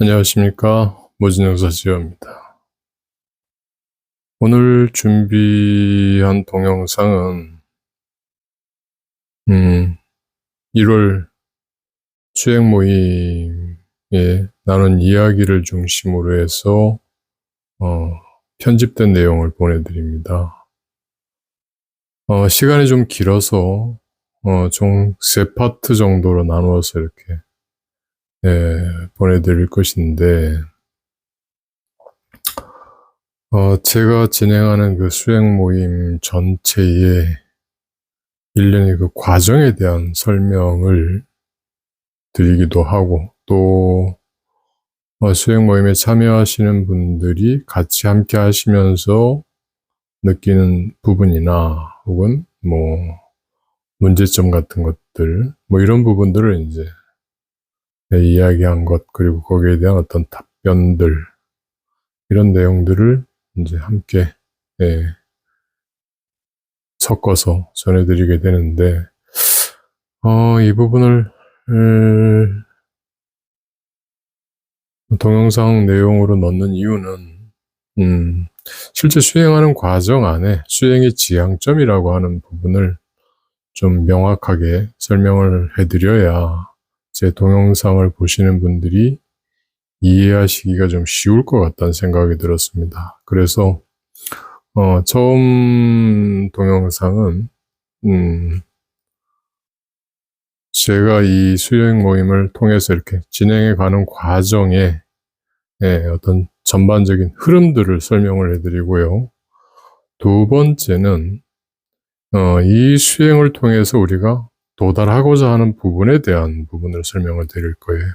안녕하십니까. 모진영사지어입니다. 오늘 준비한 동영상은 1월 수행 모임에 나눈 이야기를 중심으로 해서 편집된 내용을 보내드립니다. 시간이 좀 길어서 총 3파트 정도로 나누어서 이렇게 보내드릴 것인데, 제가 진행하는 그 수행 모임 전체의 일련의 그 과정에 대한 설명을 드리기도 하고, 또 수행 모임에 참여하시는 분들이 같이 함께 하시면서 느끼는 부분이나 혹은 문제점 같은 것들, 이런 부분들을 이제 이야기한 것, 그리고 거기에 대한 어떤 답변들, 이런 내용들을 이제 함께 섞어서 전해드리게 되는데, 이 부분을 동영상 내용으로 넣는 이유는 실제 수행하는 과정 안에 수행의 지향점이라고 하는 부분을 좀 명확하게 설명을 해드려야 제 동영상을 보시는 분들이 이해하시기가 좀 쉬울 것 같다는 생각이 들었습니다. 그래서 처음 동영상은 제가 이 수행 모임을 통해서 이렇게 진행해 가는 과정에 어떤 전반적인 흐름들을 설명을 해드리고요. 두 번째는 이 수행을 통해서 우리가 도달하고자 하는 부분에 대한 부분을 설명을 드릴 거예요.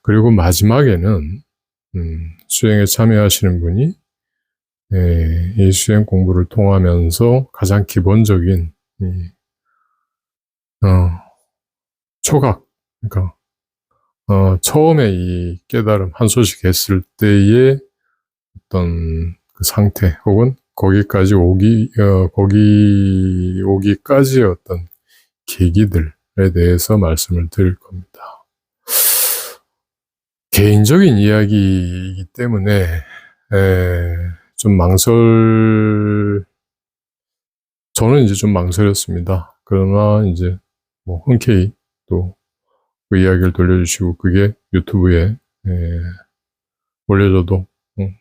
그리고 마지막에는 수행에 참여하시는 분이 이 수행 공부를 통하면서 가장 기본적인 초각, 그러니까 처음에 이 깨달음 한 소식 했을 때의 어떤 그 상태 혹은 거기까지 오기까지의 어떤 계기들에 대해서 말씀을 드릴 겁니다. 개인적인 이야기이기 때문에 좀 저는 이제 좀 망설였습니다. 그러나 이제 흔쾌히 또 그 이야기를 돌려주시고 그게 유튜브에 올려줘도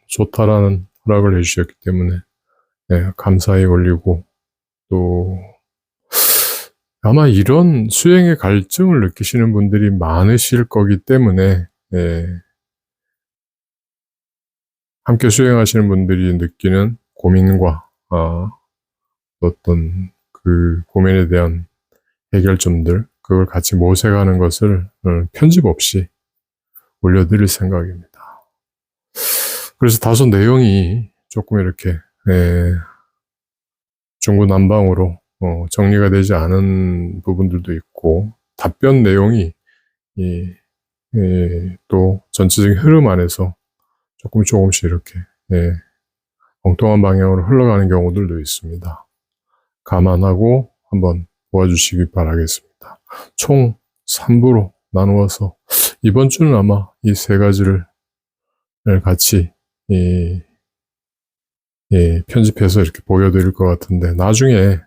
좋다라는 허락을 해주셨기 때문에 감사히 올리고, 또 아마 이런 수행의 갈증을 느끼시는 분들이 많으실 거기 때문에 함께 수행하시는 분들이 느끼는 고민과 어떤 그 고민에 대한 해결점들, 그걸 같이 모색하는 것을 편집 없이 올려드릴 생각입니다. 그래서 다소 내용이 조금 이렇게 중구난방으로 정리가 되지 않은 부분들도 있고, 답변 내용이 또 전체적인 흐름 안에서 조금씩 이렇게 엉뚱한 방향으로 흘러가는 경우들도 있습니다. 감안하고 한번 보아주시기 바라겠습니다. 총 3부로 나누어서 이번 주는 아마 이 3가지를 같이 편집해서 이렇게 보여드릴 것 같은데, 나중에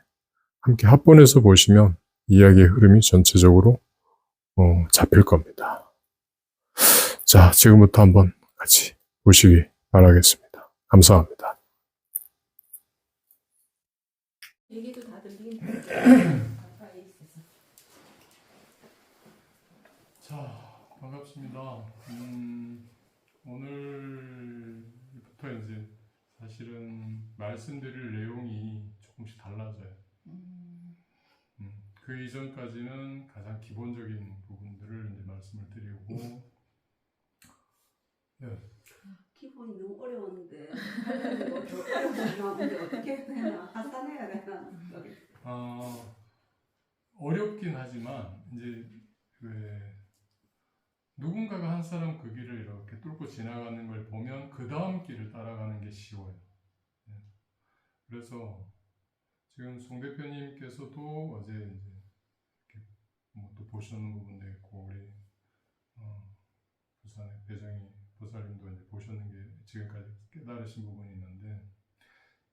함께 합본해서 보시면 이야기의 흐름이 전체적으로 잡힐 겁니다. 자, 지금부터 한번 같이 보시기 바라겠습니다. 감사합니다. 얘기도 다 들리긴 자, 반갑습니다. 오늘부터 이제 사실은 말씀드릴 내용이 조금씩 달라져요. 그 이전까지는 가장 기본적인 부분들을 이제 말씀을 드리고, 기본이 너무 어려웠는데 더 어려운데 어떻게 해야 되나, 하산해야 되나. 어렵긴 하지만 이제 누군가가 한 사람 그 길을 이렇게 뚫고 지나가는 걸 보면 그 다음 길을 따라가는 게 쉬워요. 예. 그래서 지금 송 대표님께서도 어제 이제 이렇게 뭐 또 보시는 부분도 있고 우리 부산의 배정희 보살님도 이제 보셨는 게 지금까지 깨달으신 부분이 있는데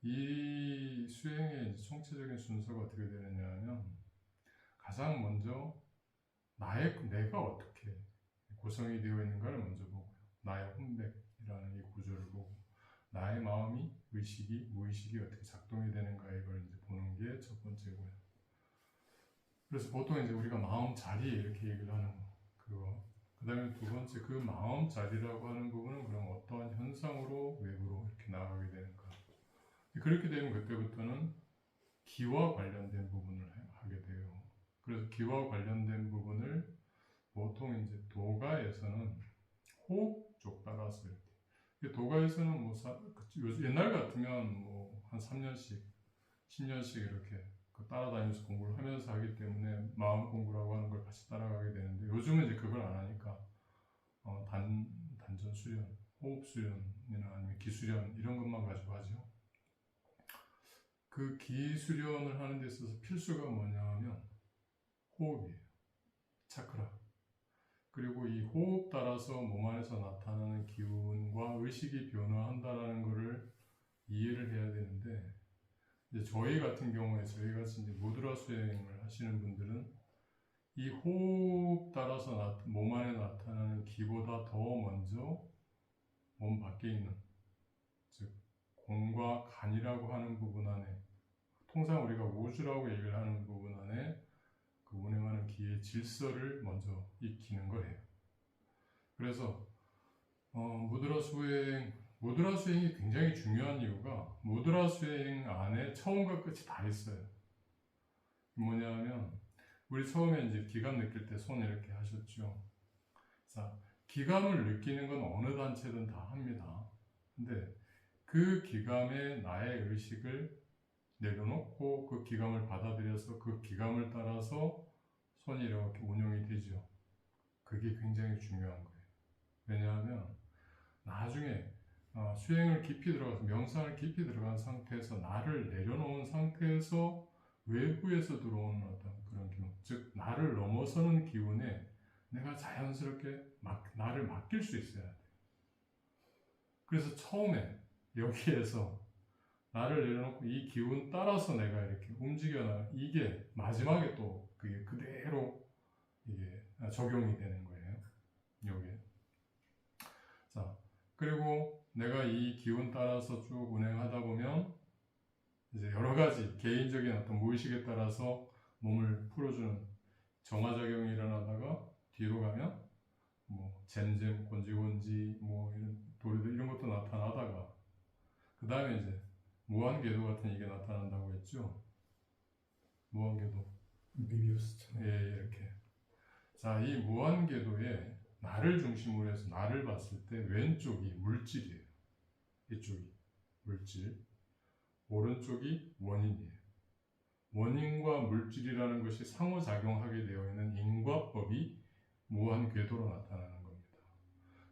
이 수행의 이제 총체적인 순서가 어떻게 되느냐 하면 가장 먼저 내가 어떻게 구성이 되어 있는가를 먼저 보고요. 나의 혼백이라는 이 구조를 보고 나의 마음이 의식이 무의식이 어떻게 작동이 되는가 이걸 이제 보는 게 첫 번째고요. 그래서 보통 이제 우리가 마음 자리 이렇게 얘기를 하는 거 그거. 그 다음에 두 번째 그 마음 자리라고 하는 부분은 그럼 어떠한 현상으로 외부로 이렇게 나가게 되는가. 그렇게 되면 그때부터는 기와 관련된 부분을 하게 돼요. 그래서 기와 관련된 부분을 보통 이제 도가에서는 호흡 쪽 따라서 이렇게 도가에서는 뭐 옛날 같으면 뭐 한 3년씩 10년씩 이렇게 따라다니면서 공부를 하면서 하기 때문에 마음 공부라고 하는 걸 같이 따라가게 되는데 요즘은 이제 그걸 안 하니까 단전 수련, 호흡 수련이나 아니면 기수련 이런 것만 가지고 하죠. 그 기수련을 하는 데 있어서 필수가 뭐냐 하면 호흡이에요. 차크라. 그리고 이 호흡 따라서 몸 안에서 나타나는 기운과 의식이 변화한다는 것을 이해를 해야 되는데 이제 저희 같은 경우에 저희같이 이제 무드라 수행을 하시는 분들은 이 호흡 따라서 몸 안에 나타나는 기보다 더 먼저 몸 밖에 있는 즉 공과 간이라고 하는 부분 안에 통상 우리가 우주라고 얘기를 하는 부분 안에 그 운행하는 기의 질서를 먼저 익히는 거예요. 그래서 무드라 수행이 굉장히 중요한 이유가 무드라 수행 안에 처음과 끝이 다 있어요. 뭐냐면 우리 처음에 이제 기감 느낄 때 손 이렇게 하셨죠. 자, 기감을 느끼는 건 어느 단체든 다 합니다. 근데 그 기감에 나의 의식을 내려놓고 그 기감을 받아들여서 그 기감을 따라서 손이 이렇게 운용이 되죠. 그게 굉장히 중요한 거예요. 왜냐하면 나중에 수행을 깊이 들어가서 명상을 깊이 들어간 상태에서 나를 내려놓은 상태에서 외부에서 들어오는 어떤 그런 기운, 즉 나를 넘어서는 기운에 내가 자연스럽게 나를 맡길 수 있어야 돼. 그래서 처음에 여기에서 나를 내려놓고 이 기운 따라서 내가 이렇게 움직여나 이게 마지막에 또 그게 그대로 이게 적용이 되는 거예요. 요게. 자, 그리고 내가 이 기운 따라서 쭉 운행하다 보면 이제 여러 가지 개인적인 어떤 무의식에 따라서 몸을 풀어주는 정화작용이 일어나다가 뒤로 가면 뭐 잼잼, 곤지곤지 뭐 이런 도리도 이런 것도 나타나다가 그 다음에 이제 무한궤도 같은 이게 나타난다고 했죠. 무한궤도. 미비우스처럼. 예, 이렇게. 자, 이 무한궤도에 나를 중심으로 해서 나를 봤을 때 왼쪽이 물질이에요. 이쪽이 물질. 오른쪽이 원인이에요. 원인과 물질이라는 것이 상호작용하게 되어 있는 인과법이 무한궤도로 나타나는 겁니다.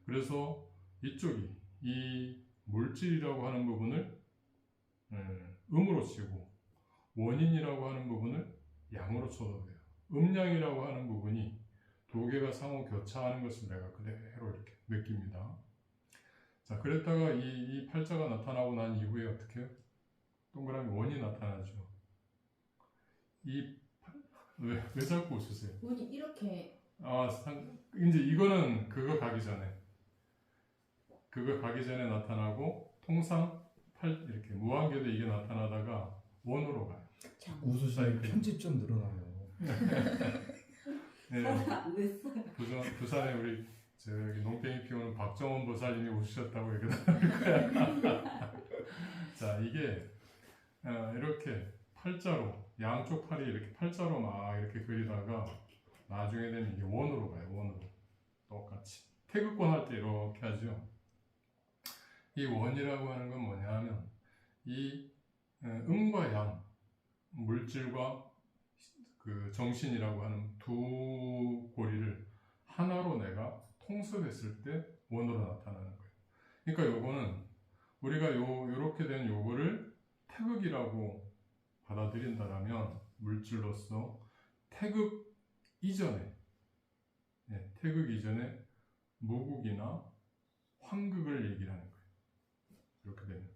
그래서 이쪽이 이 물질이라고 하는 부분을 음으로 치고 원인이라고 하는 부분을 양으로 쳐도 돼요. 음양이라고 하는 부분이 두 개가 상호 교차하는 것을 내가 그대로 이렇게 느낍니다. 자, 그랬다가 이 팔자가 나타나고 난 이후에 어떻게 해요? 동그라미 원이 나타나죠. 왜 자꾸 웃으세요? 눈이 이렇게 이제 이거는 그거 가기 전에 나타나고 통상 이렇게 무한궤도 이게 나타나다가 원으로 가요. 자꾸 웃으시니 편집점 늘어나요. 네, 안 됐어요. 부산에 우리 저기 농땡이 피우는 박정원 보살님이 오셨다고 얘기를 하는 거야. 자, 이게 이렇게 팔자로 양쪽 팔이 이렇게 팔자로 막 이렇게 그리다가 나중에 되면 이게 원으로 가요. 원으로 똑같이 태극권 할 때 이렇게 하죠. 이 원이라고 하는 건 뭐냐 하면 이 음과 양, 물질과 그 정신이라고 하는 두 고리를 하나로 내가 통섭했을 때 원으로 나타나는 거예요. 그러니까 요거는 우리가 요렇게 된 요거를 태극이라고 받아들인다라면 물질로서 태극 이전에 태극 이전에 무극이나 황극을 얘기를 하는 거예요. 이렇게 되면.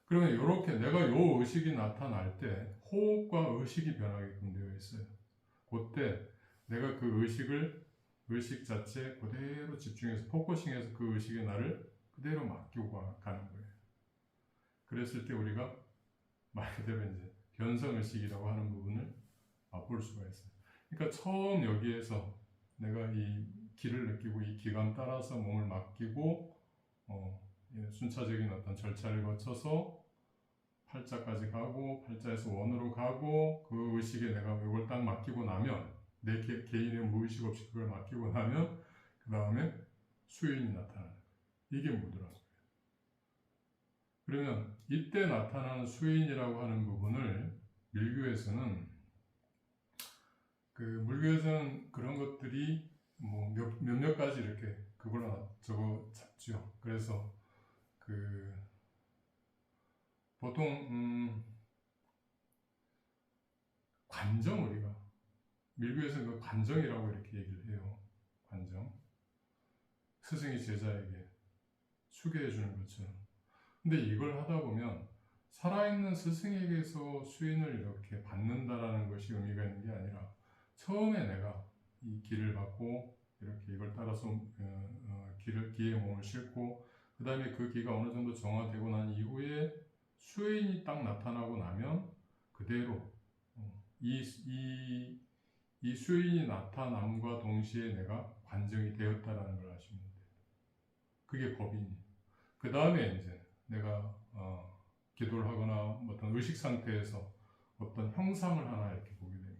그러면 이렇게 내가 요 의식이 나타날 때 호흡과 의식이 변하게끔 되어 있어요. 그때 내가 그 의식 자체에 그대로 집중해서 포커싱해서 그 의식에 나를 그대로 맡기고 가는 거예요. 그랬을 때 우리가 말 그대로 이제 견성의식이라고 하는 부분을 맛볼 수가 있어요. 그러니까 처음 여기에서 내가 이 기를 느끼고 이 기감 따라서 몸을 맡기고 순차적인 어떤 절차를 거쳐서 팔자까지 가고 팔자에서 원으로 가고 그 의식에 내가 이걸 딱 맡기고 나면 내 개인의 무의식 없이 그걸 맡기고 나면 그 다음에 수인이 나타나는 거예요. 이게 무드라는 거예요. 그러면 이때 나타나는 수인이라고 하는 부분을 밀교에서는 물교에서는 그런 것들이 뭐 몇몇 가지 이렇게 그걸로 저거 잡죠. 그래서 보통 관정 우리가 밀교에서는 그 관정이라고 이렇게 얘기를 해요. 관정. 스승이 제자에게 수계해 주는 것처럼. 근데 이걸 하다 보면 살아있는 스승에게서 수인을 이렇게 받는다라는 것이 의미가 있는 게 아니라 처음에 내가 이 기를 받고 이렇게 이걸 따라서 기에 몸을 싣고 그 다음에 그 기가 어느 정도 정화되고 난 이후에 수인이 딱 나타나고 나면 그대로 이 수인이 나타남과 동시에 내가 관정이 되었다라는 걸 아시면 돼요. 그게 법인이에요. 그 다음에 이제 내가 기도를 하거나 어떤 의식 상태에서 어떤 형상을 하나 이렇게 보게 됩니다.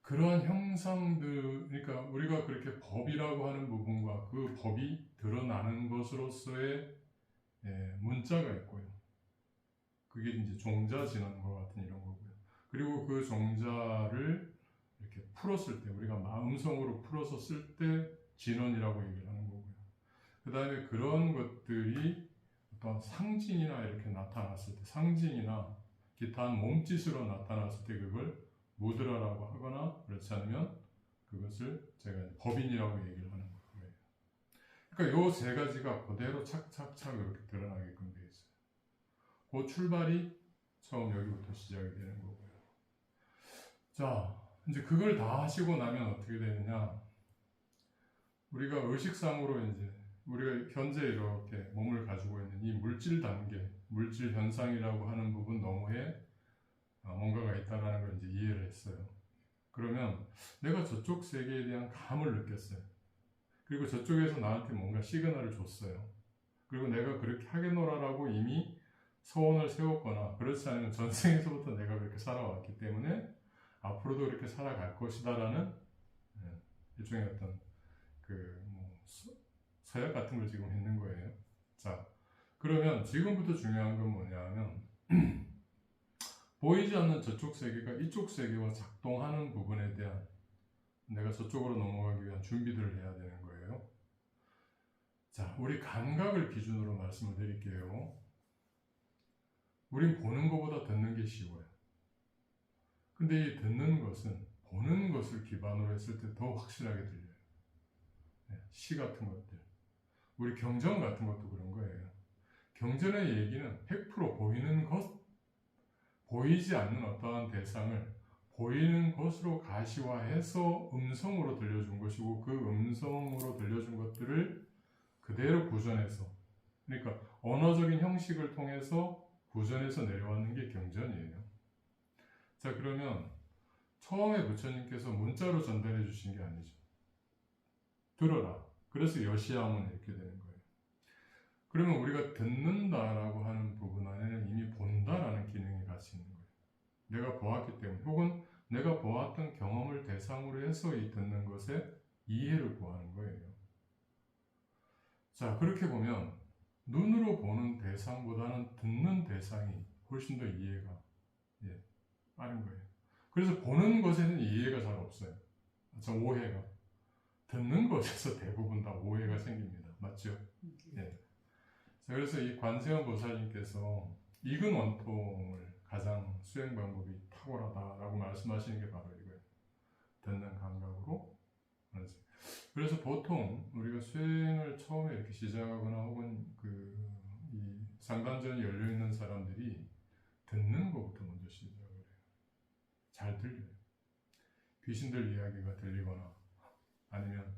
그러한 형상들, 그러니까 우리가 그렇게 법이라고 하는 부분과 그 법이 드러나는 것으로서의 문자가 있고요. 그게 이제 종자 진언과 같은 이런 거고요. 그리고 그 종자를 이렇게 풀었을 때, 우리가 마음성으로 풀어서 쓸 때 진언이라고 얘기를 하는 거고요. 그 다음에 그런 것들이 어떤 상징이나 이렇게 나타났을 때, 상징이나 기타 몸짓으로 나타났을 때 그걸 무드라라고 하거나 그렇지 않으면 그것을 제가 법인이라고 얘기를 하는 거예요. 그러니까 요 세 가지가 그대로 착착착 이렇게 드러나게끔 되어 있어요. 그 출발이 처음 여기부터 시작이 되는 거고요. 자, 이제 그걸 다 하시고 나면 어떻게 되느냐? 우리가 의식상으로 이제 우리가 현재 이렇게 몸을 가지고 있는 이 물질 단계, 물질 현상이라고 하는 부분 너머에 뭔가가 있다라는 걸 이제 이해를 했어요. 그러면 내가 저쪽 세계에 대한 감을 느꼈어요. 그리고 저쪽에서 나한테 뭔가 시그널을 줬어요. 그리고 내가 그렇게 하겠노라라고 이미 소원을 세웠거나 그렇지 않으면 전생에서부터 내가 그렇게 살아왔기 때문에 앞으로도 그렇게 살아갈 것이다라는 일종의 어떤 서약 같은 걸 지금 했는 거예요. 자, 그러면 지금부터 중요한 건 뭐냐 하면 보이지 않는 저쪽 세계가 이쪽 세계와 작동하는 부분에 대한 내가 저쪽으로 넘어가기 위한 준비들을 해야 되는 거예요. 자, 우리 감각을 기준으로 말씀을 드릴게요. 우린 보는 것보다 듣는 게 쉬워요. 근데 이 듣는 것은 보는 것을 기반으로 했을 때 더 확실하게 들려요. 시 같은 것들. 우리 경전 같은 것도 그런 거예요. 경전의 얘기는 100% 보이는 것, 보이지 않는 어떠한 대상을 보이는 것으로 가시화해서 음성으로 들려준 것이고 그 음성으로 들려준 것들을 그대로 구전해서 그러니까 언어적인 형식을 통해서 구전해서 내려왔는 게 경전이에요. 자, 그러면 처음에 부처님께서 문자로 전달해 주신 게 아니죠. 들어라. 그래서 여시야문 이렇게 되는 거예요. 그러면 우리가 듣는다라고 하는 부분 안에는 이미 본다라는 기능이 같이 있는 거예요. 내가 보았기 때문에 혹은 내가 보았던 경험을 대상으로 해서 이 듣는 것에 이해를 구하는 거예요. 자, 그렇게 보면 눈으로 보는 대상보다는 듣는 대상이 훨씬 더 이해가 빠른 거예요. 그래서 보는 것에는 이해가 잘 없어요. 오해가. 듣는 것에서 대부분 다 오해가 생깁니다. 맞죠? 예. 자, 그래서 이 관세음 보살님께서 익은 원통을 가장 수행 방법이 탁월하다라고 말씀하시는 게 바로 이거예요. 듣는 감각으로 하는 수. 그래서 보통 우리가 수행을 처음에 이렇게 시작하거나 혹은 이 상담전이 열려 있는 사람들이 듣는 것부터 먼저 시작을 해요. 잘 들려요. 귀신들 이야기가 들리거나 아니면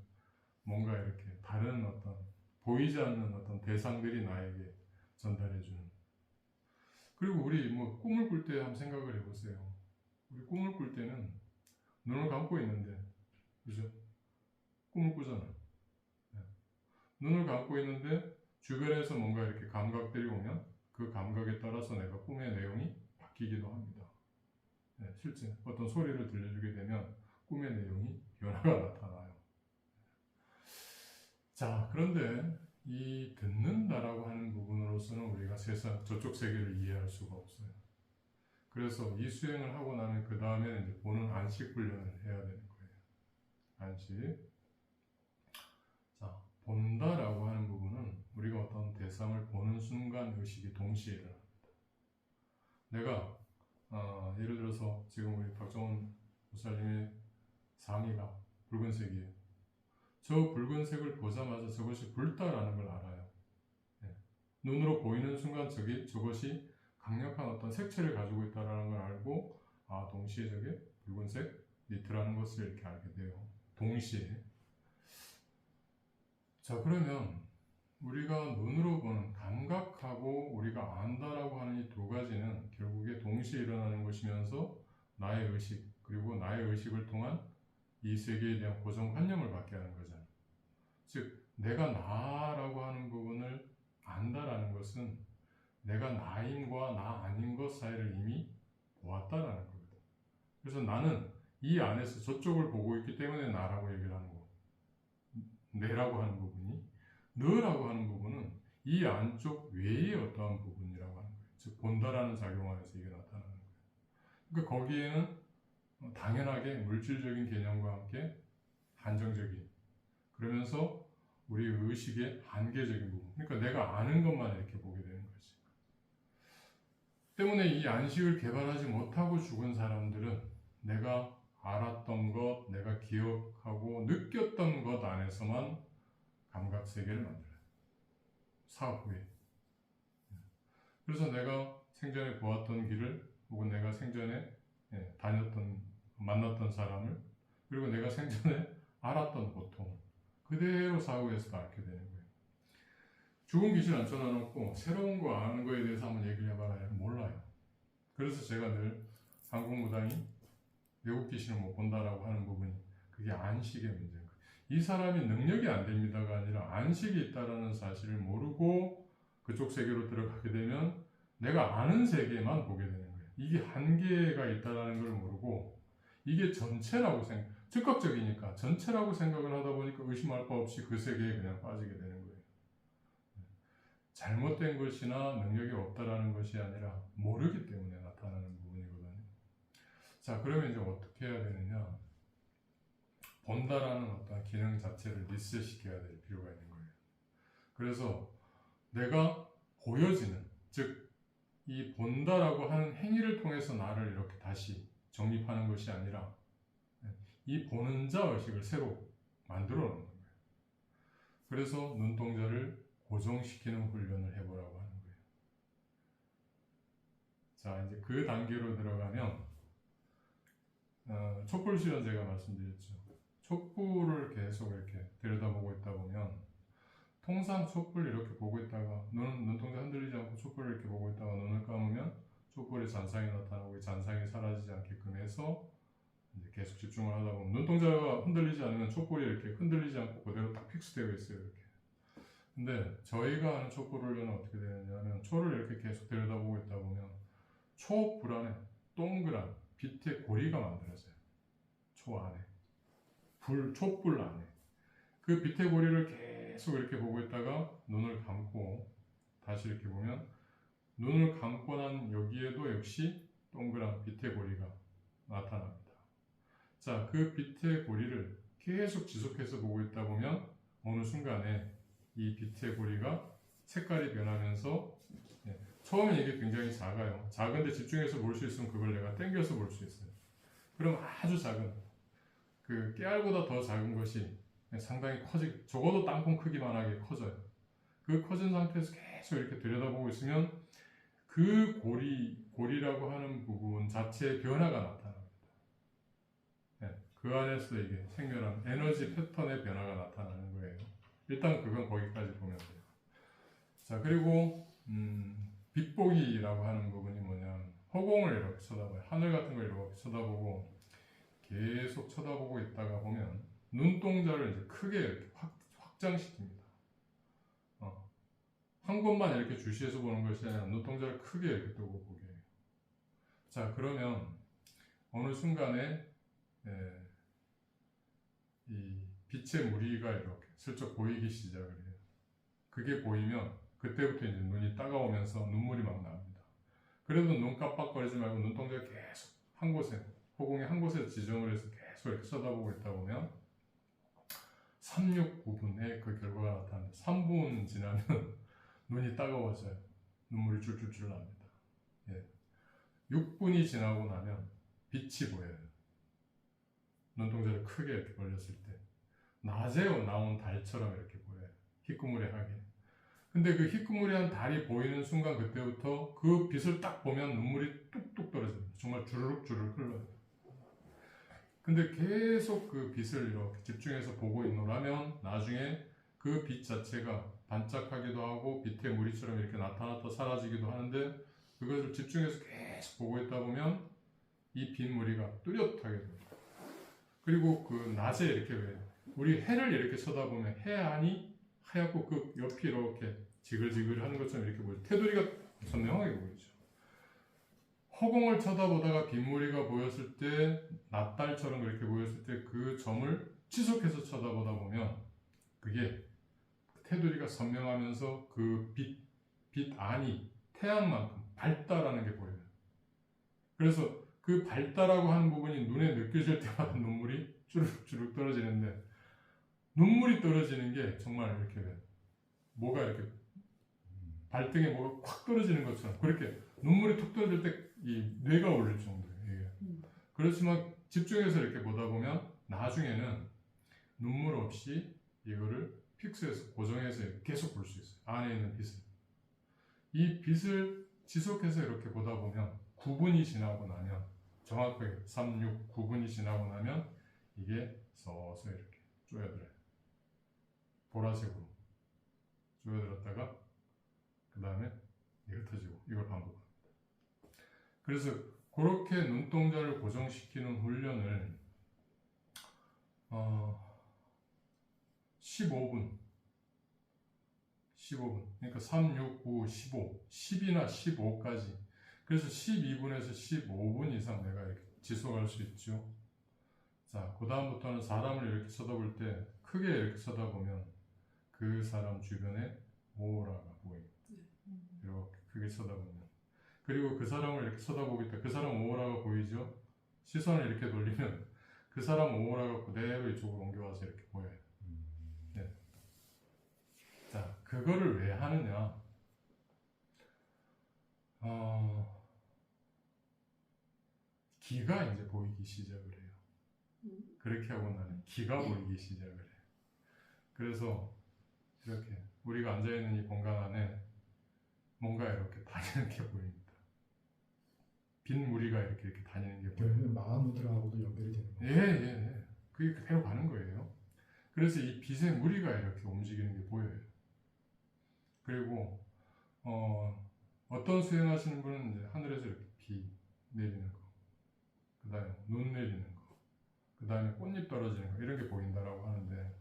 뭔가 이렇게 다른 어떤 보이지 않는 어떤 대상들이 나에게 전달해주는. 그리고 우리 뭐 꿈을 꿀 때 한번 생각을 해보세요. 우리 꿈을 꿀 때는 눈을 감고 있는데, 그죠? 꿈을 꾸잖아요. 네. 눈을 감고 있는데 주변에서 뭔가 이렇게 감각들이 오면 그 감각에 따라서 내가 꿈의 내용이 바뀌기도 합니다. 네, 실제 어떤 소리를 들려주게 되면 꿈의 내용이 변화가 나타나요. 자, 그런데 이 듣는다라고 하는 부분으로서는 우리가 세상 저쪽 세계를 이해할 수가 없어요. 그래서 이 수행을 하고 나면 그 다음에는 이제 보는 안식 훈련을 해야 되는 거예요. 안식. 자, 본다라고 하는 부분은 우리가 어떤 대상을 보는 순간 의식이 동시에 일어납니다. 내가 예를 들어서 지금 우리 박정원 목사님의 상의가 붉은색이에요. 저 붉은색을 보자마자 저것이 붉다라는 걸 알아요. 네. 눈으로 보이는 순간 저것이 강력한 어떤 색채를 가지고 있다는 걸 알고 동시에 저게 붉은색 니트라는 것을 이렇게 알게 돼요. 동시에. 자, 그러면 우리가 눈으로 보는 감각하고 우리가 안다라고 하는 이 두 가지는 결국에 동시에 일어나는 것이면서 나의 의식 그리고 나의 의식을 통한 이 세계에 대한 고정관념을 갖게 하는 거잖아요. 즉 내가 나라고 하는 부분을 안다라는 것은 내가 나인과 나 아닌 것 사이를 이미 보았다라는 거거든. 그래서 나는 이 안에서 저쪽을 보고 있기 때문에 나라고 얘기를 하는 거고, 내라고 하는 부분이, 너라고 하는 부분은 이 안쪽 외의 어떠한 부분이라고 하는 거예요. 즉 본다라는 작용 안에서 이게 나타나는 거예요. 그러니까 거기에는 당연하게 물질적인 개념과 함께 한정적인, 그러면서 우리 의식의 한계적인 부분, 그러니까 내가 아는 것만 이렇게 보게 되는 거지. 때문에 이 안식을 개발하지 못하고 죽은 사람들은 내가 알았던 것, 내가 기억하고 느꼈던 것 안에서만 감각 세계를 만들어요. 사후 후에. 그래서 내가 생전에 보았던 길을, 혹은 내가 생전에 만났던 사람을, 그리고 내가 생전에 알았던 고통을 그대로 사후에서 앓게 되는 거예요. 죽은 귀신 앉혀놔놓고 새로운 거 아는 거에 대해서 한번 얘기를 해봐라. 몰라요. 그래서 제가 늘 한국 무당이 외국 귀신을 못 본다라고 하는 부분이 그게 안식의 문제인 거예요. 이 사람이 능력이 안 됩니다가 아니라 안식이 있다라는 사실을 모르고 그쪽 세계로 들어가게 되면 내가 아는 세계만 보게 되는 거예요. 이게 한계가 있다라는 걸 모르고 이게 전체라고 즉각적이니까 전체라고 생각을 하다 보니까 의심할 바 없이 그 세계에 그냥 빠지게 되는 거예요. 잘못된 것이나 능력이 없다라는 것이 아니라 모르기 때문에 나타나는 부분이거든요. 자, 그러면 이제 어떻게 해야 되느냐? 본다라는 어떤 기능 자체를 리셋시켜야 될 필요가 있는 거예요. 그래서 내가 보여지는, 즉 이 본다라고 하는 행위를 통해서 나를 이렇게 다시 정립하는 것이 아니라 이 보는 자 의식을 새로 만들어 놓는 거예요. 그래서 눈동자를 고정시키는 훈련을 해보라고 하는 거예요. 자, 이제 그 단계로 들어가면 촛불 실현 제가 말씀드렸죠. 촛불을 계속 이렇게 들여다보고 있다 보면 통상 촛불 이렇게 보고 있다가 눈동자 흔들리지 않고 촛불을 이렇게 보고 있다가 눈을 감으면 촛불의 잔상이 나타나고 이 잔상이 사라지지 않게끔 해서 이제 계속 집중을 하다 보면 눈동자가 흔들리지 않으면 촛불이 이렇게 흔들리지 않고 그대로 딱 픽스되어 있어요. 이렇게. 근데 저희가 하는 촛불 훈련은 어떻게 되느냐면 초를 이렇게 계속 들여다보고 있다 보면 촛불 안에 동그란 빛의 고리가 만들어져요. 초 안에. 촛불 안에. 그 빛의 고리를 계속 이렇게 보고 있다가 눈을 감고 다시 이렇게 보면 눈을 감고 난 여기에도 역시 동그란 빛의 고리가 나타납니다. 자, 그 빛의 고리를 계속 지속해서 보고 있다 보면 어느 순간에 이 빛의 고리가 색깔이 변하면서 처음엔 이게 굉장히 작아요. 작은데 집중해서 볼 수 있으면 그걸 내가 당겨서 볼 수 있어요. 그럼 아주 작은 그 깨알보다 더 작은 것이 상당히 적어도 땅콩 크기만하게 커져요. 그 커진 상태에서 계속 이렇게 들여다보고 있으면 그 고리라고 하는 부분 자체의 변화가 나타납니다. 그 안에서 이게 생겨난 에너지 패턴의 변화가 나타나는 거예요. 일단 그건 거기까지 보면 돼요. 자, 그리고 빛보기라고 하는 부분이 뭐냐면 허공을 이렇게 쳐다봐요. 하늘 같은 걸 이렇게 쳐다보고 계속 쳐다보고 있다가 보면 눈동자를 이제 크게 이렇게 확장시킵니다. 한 곳만 이렇게 주시해서 보는 것이 아니라 눈동자를 크게 이렇게 뜨고 보게 해요. 자, 그러면 어느 순간에 이 빛의 무리가 이렇게 슬쩍 보이기 시작을 해요. 그게 보이면 그때부터 이제 눈이 따가우면서 눈물이 막 납니다. 그래도 눈 깜빡거리지 말고 눈동자 계속 한 곳에, 허공의 한 곳에 지정을 해서 계속 이렇게 쳐다보고 있다 보면 369분에 그 결과가 나타납니다. 3분 지나면 눈이 따가워져요. 눈물이 줄줄줄 납니다. 6분이 지나고 나면 빛이 보여요. 눈동자를 크게 이렇게 벌렸을 때 낮에 나온 달처럼 이렇게 보여요. 희끄무레하게. 근데 그 희끄무레한 달이 보이는 순간 그때부터 그 빛을 딱 보면 눈물이 뚝뚝 떨어집니다. 정말 주르륵 주르륵 흘러요. 근데 계속 그 빛을 이렇게 집중해서 보고 있노라면 나중에 그 빛 자체가 반짝하기도 하고 빛의 무리처럼 이렇게 나타났다 사라지기도 하는데 그것을 집중해서 계속 보고 있다 보면 이 빛무리가 뚜렷하게 됩니다. 그리고 그 낮에 이렇게 우리 해를 이렇게 쳐다보면 해안이 하얗고 그 옆이 이렇게 지글지글하는 것처럼 이렇게 보이죠. 테두리가 선명하게 보이죠. 허공을 쳐다보다가 빛무리가 보였을 때 낮달처럼 그렇게 보였을 때 그 점을 지속해서 쳐다보다 보면 그게 테두리가 선명하면서 그 빛 안이 태양만큼 밝다라는 게 보여요. 그래서 그 밝다라고 하는 부분이 눈에 느껴질 때마다 눈물이 주룩주룩 떨어지는데 눈물이 떨어지는 게 정말 이렇게 뭐가 이렇게 발등에 뭐가 확 떨어지는 것처럼 그렇게 눈물이 툭 떨어질 때 이 뇌가 올릴 정도예요. 이게. 그렇지만 집중해서 이렇게 보다 보면 나중에는 눈물 없이 이거를 픽스해서 고정해서 계속 볼 수 있어요. 안에 있는 빛을. 이 빛을 지속해서 이렇게 보다 보면 9분이 지나고 나면 정확하게 3, 6, 9분이 지나고 나면 이게 서서히 이렇게 쪼여들어요. 보라색으로 쪼여들었다가 그 다음에 옅어지고 이걸 반복합니다. 그래서 그렇게 눈동자를 고정시키는 훈련을 15분 그러니까 3, 6, 9, 15 10이나 15까지 그래서 12분에서 15분 이상 내가 이렇게 지속할 수 있죠. 자, 그 다음부터는 사람을 이렇게 쳐다볼 때 크게 이렇게 쳐다보면 그 사람 주변에 오라가 보입니다. 이렇게 크게 쳐다보면 그리고 그 사람을 이렇게 쳐다보고 있다. 그 사람 오라가 보이죠? 시선을 이렇게 돌리면 그 사람 오라가 그대로 이쪽으로 옮겨와서 이렇게 보여요. 네. 자, 그거를 왜 하느냐? 기가 이제 보이기 시작을 해요. 그렇게 하고 나면 기가 보이기 시작을 해요. 그래서 이렇게 우리가 앉아있는 이 공간 안에 뭔가 이렇게 다니는 게 보입니다. 빈 무리가 이렇게 다니는 게 보여요. 그러면 마하무드라하고도 연결이 되는 거예요. 예. 그게 그대로 가는 거예요. 그래서 이 빛의 무리가 이렇게 움직이는 게 보여요. 그리고 어떤 수행하시는 분은 이제 하늘에서 이렇게 비 내리는 거, 그 다음에 눈 내리는 거, 그 다음에 꽃잎 떨어지는 거 이런 게 보인다라고 하는데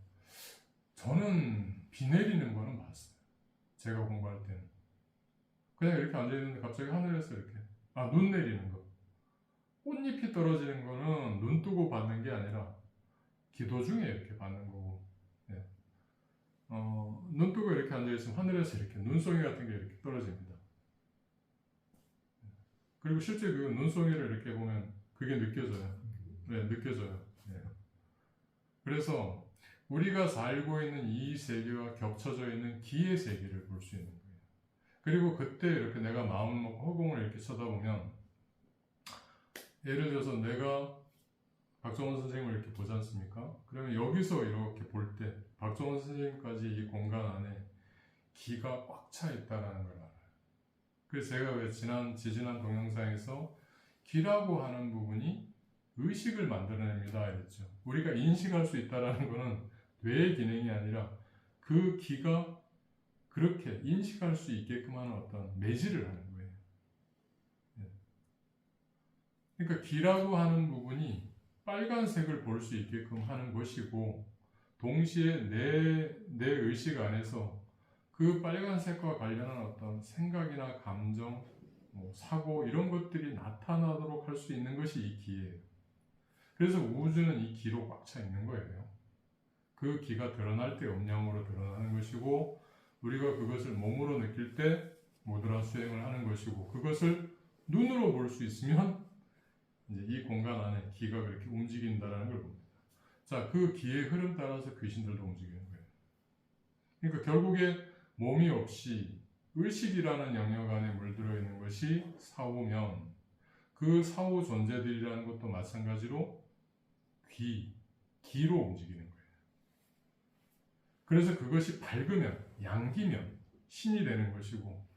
저는 비 내리는 거는 봤어요. 제가 공부할 때는 그냥 이렇게 앉아 있는데 갑자기 하늘에서 이렇게 눈 내리는 거, 꽃잎이 떨어지는 거는 눈 뜨고 받는 게 아니라 기도 중에 이렇게 받는 거고, 눈 뜨고 이렇게 앉아 있으면 하늘에서 이렇게 눈송이 같은 게 이렇게 떨어집니다. 그리고 실제 그 눈송이를 이렇게 보면 그게 느껴져요. 네, 느껴져요. 그래서 우리가 살고 있는 이 세계와 겹쳐져 있는 기의 세계를 볼 수 있는 거예요. 그리고 그때 이렇게 내가 마음 허공을 이렇게 쳐다보면, 예를 들어서 내가 박정원 선생님을 이렇게 보지 않습니까? 그러면 여기서 이렇게 볼 때 박정원 선생님까지 이 공간 안에 기가 꽉 차 있다는 걸 알아요. 그래서 제가 왜 지지난 동영상에서 기라고 하는 부분이 의식을 만들어냅니다 이랬죠. 우리가 인식할 수 있다는 것은 뇌의 기능이 아니라 그 기가 그렇게 인식할 수 있게끔 하는 어떤 매질을 하는 거예요. 그러니까 기라고 하는 부분이 빨간색을 볼 수 있게끔 하는 것이고, 동시에 내 의식 안에서 그 빨간색과 관련한 어떤 생각이나 감정, 사고 이런 것들이 나타나도록 할 수 있는 것이 이 기예요. 그래서 우주는 이 기로 꽉 차 있는 거예요. 그 기가 드러날 때 음량으로 드러나는 것이고, 우리가 그것을 몸으로 느낄 때 모두라 수행을 하는 것이고, 그것을 눈으로 볼 수 있으면 이제 이 공간 안에 기가 그렇게 움직인다는 걸 봅니다. 자, 그 기의 흐름 따라서 귀신들도 움직이는 거예요. 그러니까 결국에 몸이 없이 의식이라는 영역 안에 물들어 있는 것이 사후면, 그 사후 존재들이라는 것도 마찬가지로 기로 움직이는 거예요. 그래서 그것이 밝으면, 양기면 신이 되는 것이고,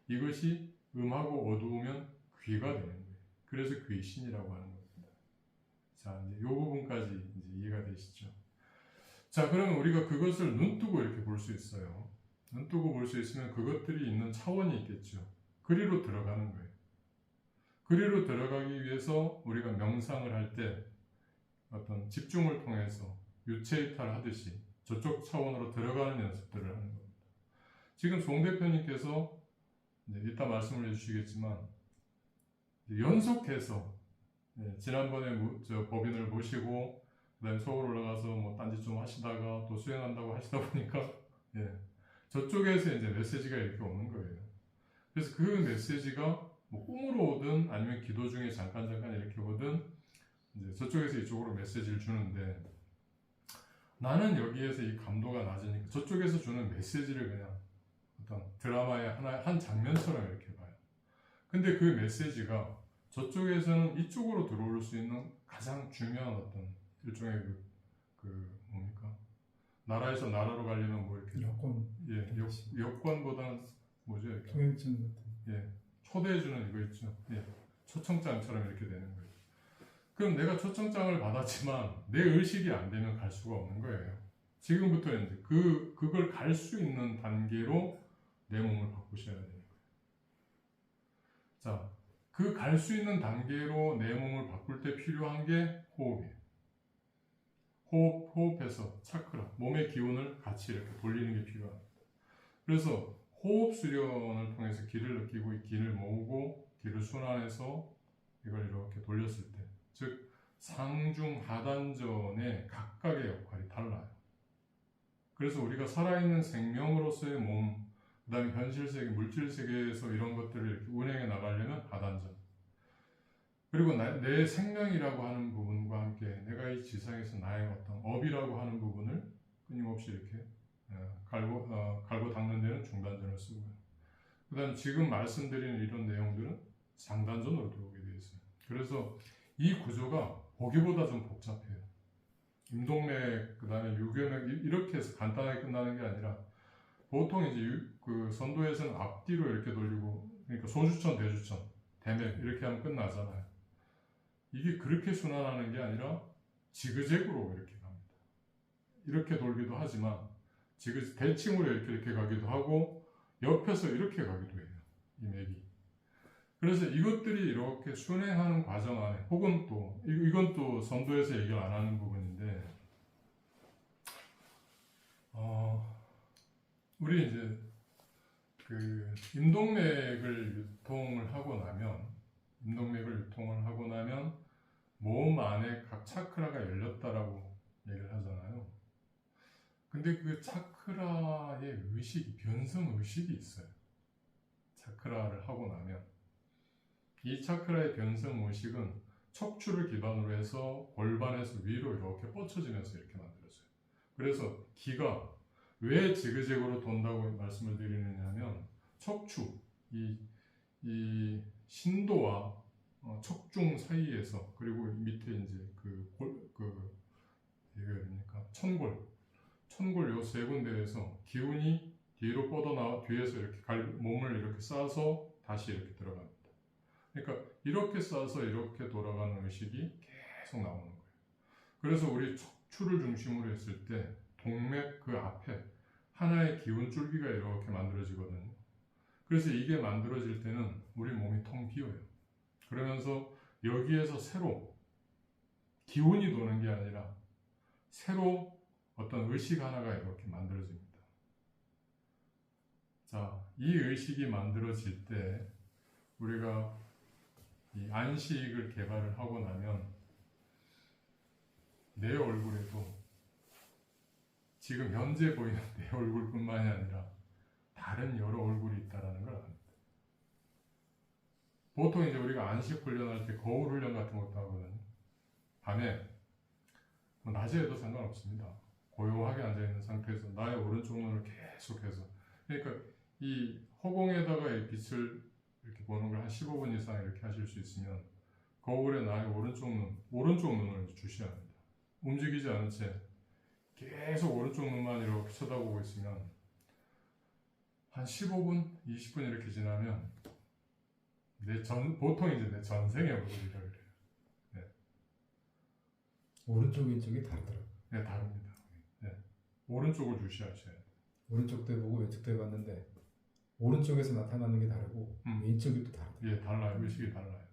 이것이 음하고 어두우면 귀가 되는 거예요. 그래서 귀신이라고 하는 겁니다. 자, 이제 이 부분까지 이제 이해가 되시죠? 자, 그러면 우리가 그것을 눈뜨고 이렇게 볼 수 있어요. 눈뜨고 볼 수 있으면 그것들이 있는 차원이 있겠죠. 그리로 들어가는 거예요. 그리로 들어가기 위해서 우리가 명상을 할 때 어떤 집중을 통해서 유체이탈 하듯이 저쪽 차원으로 들어가는 연습들을 하는 겁니다. 지금 송 대표님께서 이따 말씀을 해주시겠지만 연속해서 지난번에 법인을 모시고 그다음에 서울 올라가서 뭐 딴짓 좀 하시다가 또 수행한다고 하시다 보니까 저쪽에서 이제 메시지가 이렇게 오는 거예요. 그래서 그 메시지가 뭐 꿈으로 오든 아니면 기도 중에 잠깐 이렇게 오든 이제 저쪽에서 이쪽으로 메시지를 주는데, 나는 여기에서 이 감도가 낮으니까 저쪽에서 주는 메시지를 그냥 어떤 드라마의 한 장면처럼 이렇게 봐요. 근데 그 메시지가 저쪽에서는 이쪽으로 들어올 수 있는 가장 중요한 어떤 일종의 뭡니까? 나라에서 나라로 가려면 뭐 이렇게 여권보다는 뭐죠? 이렇게 통행증 같은. 초대해주는 이거 있죠. 초청장처럼 이렇게 되는 거예요. 그럼 내가 초청장을 받았지만 내 의식이 안 되면 갈 수가 없는 거예요. 지금부터 이제 그걸 갈 수 있는 단계로 내 몸을 바꾸셔야 되는 거예요. 자, 그 갈 수 있는 단계로 내 몸을 바꿀 때 필요한 게 호흡이에요. 호흡해서 차크라, 몸의 기운을 같이 이렇게 돌리는 게 필요합니다. 그래서 호흡 수련을 통해서 기를 느끼고 이 기를 모으고 기를 순환해서 이걸 이렇게 돌렸을 때, 즉 상중 하단전의 각각의 역할이 달라요. 그래서 우리가 살아있는 생명으로서의 몸, 그 다음에 현실세계, 물질세계에서 이런 것들을 이렇게 운행해 나가려면 하단전, 그리고 내 생명이라고 하는 부분과 함께 내가 이 지상에서 나의 어떤 업이라고 하는 부분을 끊임없이 이렇게 갈고 닦는 데는 중단전을 쓰고요. 그 다음 지금 말씀드리는 이런 내용들은 상단전으로 들어오게 되어 있어요. 그래서 이 구조가 보기보다 좀 복잡해요. 임동맥, 그 다음에 유교맥 이렇게 해서 간단하게 끝나는 게 아니라, 보통 이제 그 선도에서는 앞뒤로 이렇게 돌리고, 그러니까 소주천, 대주천, 대맥 이렇게 하면 끝나잖아요. 이게 그렇게 순환하는 게 아니라 지그재그로 이렇게 갑니다. 이렇게 돌기도 하지만 대칭으로 이렇게 가기도 하고 옆에서 이렇게 가기도 해요. 이 맥이. 그래서 이것들이 이렇게 순행하는 과정 안에, 혹은 또 이건 또 선도에서 얘기를 안 하는 부분인데, 우리 이제 그 임동맥을 유통을 하고 나면 몸 안에 각 차크라가 열렸다라고 얘기를 하잖아요. 근데 그 차크라의 변성 의식이 있어요. 차크라를 하고 나면 이 차크라의 변성 의식은 척추를 기반으로 해서 골반에서 위로 이렇게 뻗쳐지면서 이렇게 만들어져요. 그래서 기가 왜 지그재그로 돈다고 말씀을 드리느냐 하면 척추, 이 신도와 척중 사이에서 그리고 밑에 이제 이게 뭡니까? 천골 요 세 군데에서 기운이 뒤로 뻗어나와 뒤에서 이렇게 몸을 이렇게 싸서 다시 이렇게 들어갑니다. 그러니까 이렇게 싸서 이렇게 돌아가는 의식이 계속 나오는 거예요. 그래서 우리 척추를 중심으로 했을 때 동맥 그 앞에 하나의 기운 줄기가 이렇게 만들어지거든요. 그래서 이게 만들어질 때는 우리 몸이 텅 비어요. 그러면서 여기에서 새로 기운이 도는 게 아니라 새로 어떤 의식 하나가 이렇게 만들어집니다. 자, 이 의식이 만들어질 때 우리가 이 안식을 개발을 하고 나면 내 얼굴에도 지금 현재 보이는 내 얼굴뿐만이 아니라 다른 여러 얼굴이 있다는 걸 압니다. 보통 이제 우리가 안식 훈련할 때 거울 훈련 같은 것도 하거든요. 밤에 뭐 낮에 해도 상관없습니다. 고요하게 앉아있는 상태에서 나의 오른쪽 눈을 계속해서, 그러니까 이 허공에다가 이 빛을 이렇게 보는 걸 한 15분 이상 이렇게 하실 수 있으면 거울에 나의 오른쪽 눈을 주셔야 합니다. 움직이지 않은 채 계속 오른쪽 눈만 이렇게 쳐다보고 있으면 한 15분, 20분 이렇게 지나면 보통 이제 내 전생의 얼굴이라 그래요. 네. 오른쪽 왼쪽이 다르더라고요. 네, 다릅니다. 네. 오른쪽을 주시하셔야 돼요. 오른쪽도 해보고 왼쪽도 해봤는데 오른쪽에서 나타나는 게 다르고 왼쪽이 또 다르더라고요. 예, 달라요. 의식이 달라요.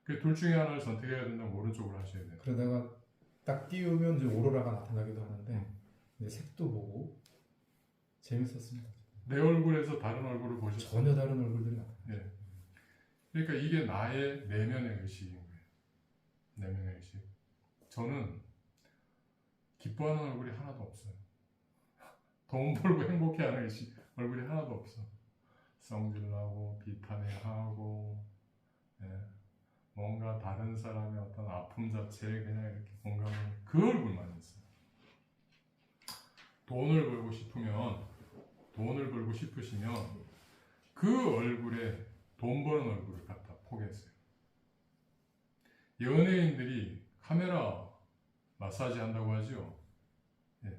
그 둘 중에 하나를 선택해야 된다면 오른쪽으로 하셔야 돼요. 그러다가 딱 띄우면 이제 오로라가 나타나기도 하는데 이제 색도 보고 재밌었습니다. 내 얼굴에서 다른 얼굴을 보셨어요? 전혀 다른 얼굴들이 나타나요. 예. 그러니까 이게 나의 내면의 의식인 거예요. 내면의 의식. 저는 기뻐하는 얼굴이 하나도 없어요. 돈 벌고 행복해하는 의식 얼굴이 하나도 없어. 성질나고 비탄해하고, 예. 뭔가 다른 사람의 어떤 아픔 자체에 그냥 이렇게 공감하는 그 얼굴만 있어요. 돈을 벌고 싶으시면 그 얼굴에 돈 버는 얼굴을 갖다 포기했어요. 연예인들이 카메라 마사지 한다고 하죠. 예.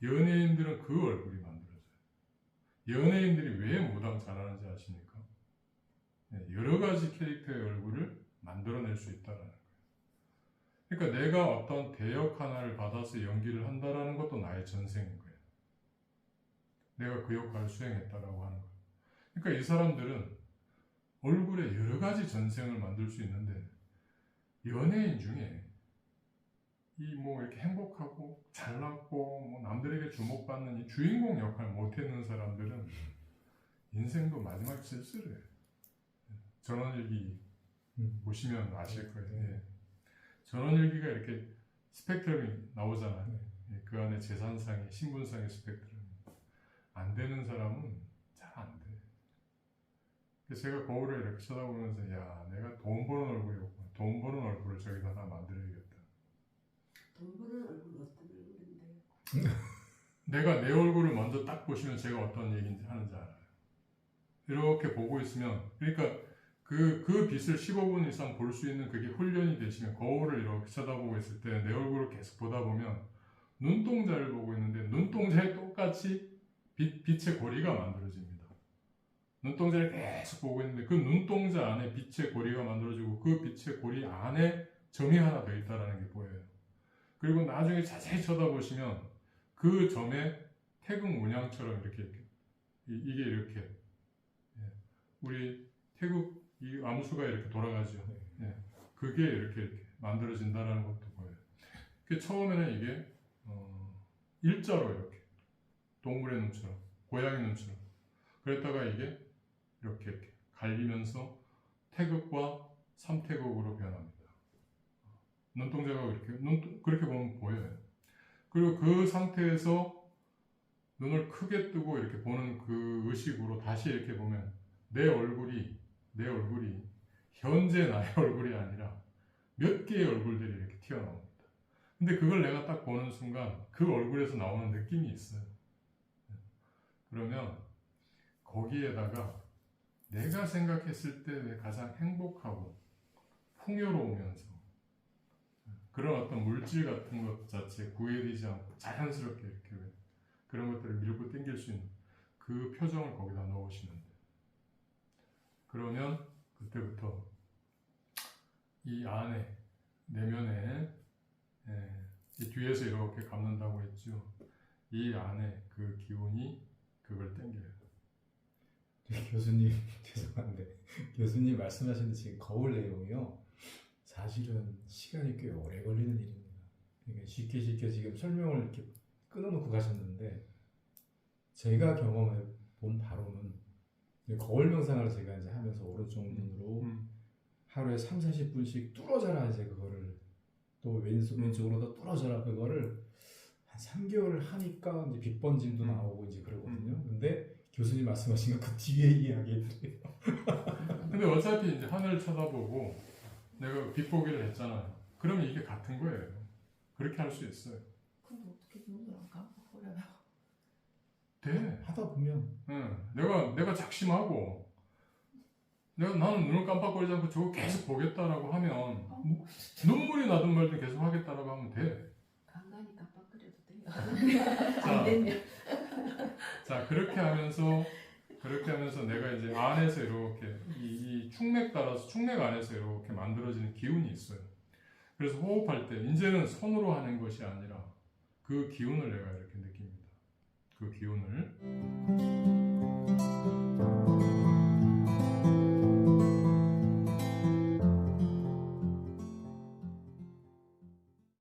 연예인들은 그 얼굴이 만들어져요. 연예인들이 왜 무당 잘하는지 아십니까? 예. 여러 가지 캐릭터의 얼굴을 만들어낼 수 있다는 거예요. 그러니까 내가 어떤 대역 하나를 받아서 연기를 한다는 것도 나의 전생인 거예요. 내가 그 역할을 수행했다라고 하는 거예요. 그러니까 이 사람들은 얼굴에 여러 가지 전생을 만들 수 있는데 연예인 중에 이 뭐 이렇게 행복하고 잘났고 뭐 남들에게 주목받는 이 주인공 역할 못했는 사람들은 인생도 마지막에 쓸쓸해요. 전원일기 보시면 아실 거예요. 예. 전원일기가 이렇게 스펙트럼이 나오잖아요. 예. 그 안에 재산상의 신분상의 스펙트럼 안 되는 사람은 잘 안 돼. 그래서 제가 거울을 이렇게 쳐다보면서 야, 내가 돈 버는 얼굴이었구나. 돈 버는 얼굴을 저기다 하나 만들어야겠다. 돈 버는 얼굴 어떤 얼굴인데요? 내가 내 얼굴을 먼저 딱 보시면 제가 어떤 얘기인지 하는지 알아요. 이렇게 보고 있으면, 그러니까 그 빛을 15분 이상 볼 수 있는 그게 훈련이 되시면 거울을 이렇게 쳐다보고 있을 때 내 얼굴을 계속 보다 보면 눈동자를 보고 있는데 눈동자에 똑같이 빛의 고리가 만들어집니다. 눈동자를 계속 보고 있는데 그 눈동자 안에 빛의 고리가 만들어지고 그 빛의 고리 안에 점이 하나 더 있다는 게 보여요. 그리고 나중에 자세히 쳐다보시면 그 점에 태극 문양처럼 이게 이렇게 우리 태극 이 암수가 이렇게 돌아가죠. 예. 그게 이렇게 만들어진다는 것도 보여요. 그 처음에는 이게 일자로 이렇게 동물의 눈처럼, 고양이 눈처럼, 그랬다가 이게 이렇게 갈리면서 태극과 삼태극으로 변합니다. 눈동자가 그렇게 보면 보여요. 그리고 그 상태에서 눈을 크게 뜨고 이렇게 보는 그 의식으로 다시 이렇게 보면 내 얼굴이 현재 나의 얼굴이 아니라 몇 개의 얼굴들이 이렇게 튀어나옵니다. 근데 그걸 내가 딱 보는 순간 그 얼굴에서 나오는 느낌이 있어요. 그러면 거기에다가 내가 생각했을 때 가장 행복하고 풍요로우면서 그런 어떤 물질 같은 것 자체에 구애되지 않고 자연스럽게 이렇게 그런 것들을 밀고 당길 수 있는 그 표정을 거기다 넣으시면 돼요. 그러면 그때부터 이 안에 내면에 이 뒤에서 이렇게 감는다고 했죠. 이 안에 그 기운이 그걸 당겨요. 교수님 죄송한데 교수님 말씀하시는 지금 거울 내용이요. 사실은 시간이 꽤 오래 걸리는 일입니다. 그러니까 쉽게 지금 설명을 이렇게 끊어놓고 가셨는데 제가 경험해 본 바로는 거울 명상을 제가 이제 하면서 오른쪽 눈으로 하루에 3-40분씩 뚫어져라 이제 그거를 또 왼쪽으로 더 뚫어져라 그거를 한 3개월을 하니까 이제 빛번짐도 나오고 이제 그러거든요. 근데 교수님 말씀하신 그 뒤에 이야기들이에요. 근데 어차피 이제 하늘을 쳐다보고 내가 빛보기를 했잖아요. 그러면 이게 같은 거예요. 그렇게 할 수 있어요. 근데 어떻게 눈을 안 감고 보려면 돼. 하다 보면 응. 내가 작심하고 나는 눈을 깜빡거리지 않고 저거 계속 보겠다라고 하면 눈물이 나든 말든 계속 하겠다라고 하면 돼. 간간히 깜빡거려도 돼요. 자, 안 되면 자 그렇게 하면서 내가 이제 안에서 이렇게 이 축맥 따라서 축맥 안에서 이렇게 만들어지는 기운이 있어요. 그래서 호흡할 때 이제는 손으로 하는 것이 아니라 그 기운을 내가 이렇게 느낍니다. 그 기운을